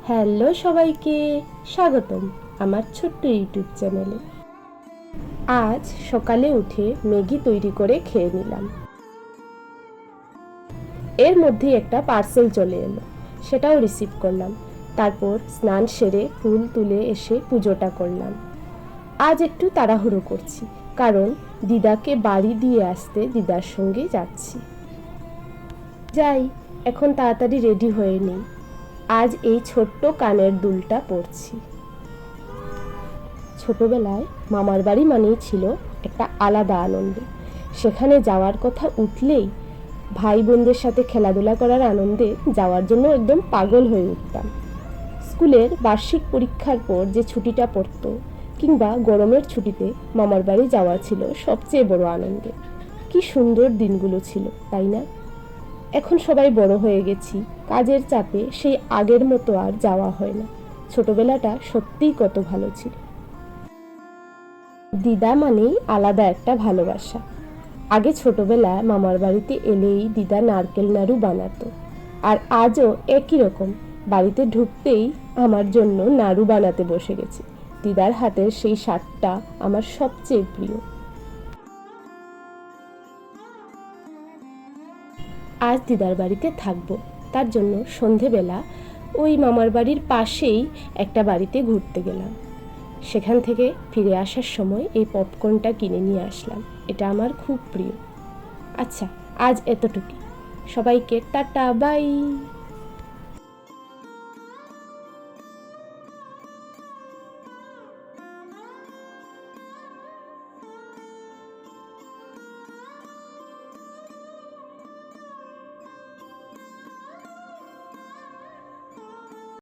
Hello সবাইকে, স্বাগতম আমার ছোট্ট ইউটিউব চ্যানেলে। আজ সকালে উঠে ম্যাগি তৈরি করে খেয়ে নিলাম। এর মধ্যেই একটা পার্সেল চলে এলো, সেটাও রিসিভ করলাম। তারপর স্নান সেরে ফুল তুলে এসে পুজোটা করলাম। আজ একটু তাড়াহুড়ো করছি, কারণ দিদাকে বাড়ি দিয়ে আসতে দিদার সঙ্গে যাচ্ছি। যাই, এখন তাড়াতাড়ি রেডি হয়ে নিই। আজ এই ছোট্ট কানের দুলটা পরছি। ছোটবেলায় মামার বাড়ি মানেই ছিল একটা আলাদা আনন্দ। সেখানে যাওয়ার কথা উঠলেই ভাই বোনদের সাথে খেলাধুলা করার আনন্দে যাওয়ার জন্য একদম পাগল হয়ে উঠতাম। স্কুলের বার্ষিক পরীক্ষার পর যে ছুটিটা পড়তো, কিংবা গরমের ছুটিতে মামার বাড়ি যাওয়া ছিল সবচেয়ে বড় আনন্দের। কি সুন্দর দিনগুলো ছিল, তাই না? এখন সবাই বড় হয়ে গেছি, কাজের চাপে সেই আগের মতো আর যাওয়া হয় না। ছোটবেলাটা সত্যিই কত ভালো ছিল। দিদা মানেই আলাদা একটা ভালোবাসা। আগে ছোটবেলায় মামার বাড়িতে এলেই দিদা নারকেল নাড়ু বানাতো, আর আজও একই রকম। বাড়িতে ঢুকতেই আমার জন্য নাড়ু বানাতে বসে গেছে। দিদার হাতের সেই স্বাদটা আমার সবচেয়ে প্রিয়। আজ দিদার বাড়িতে থাকবো, তার জন্য সন্ধেবেলা ওই মামার বাড়ির পাশেই একটা বাড়িতে ঘুরতে গেলাম। সেখান থেকে ফিরে আসার সময় এই পপকর্নটা কিনে নিয়ে আসলাম। এটা আমার খুব প্রিয়। আচ্ছা, আজ এতটুকুই। সবাইকে টাটা, বাই।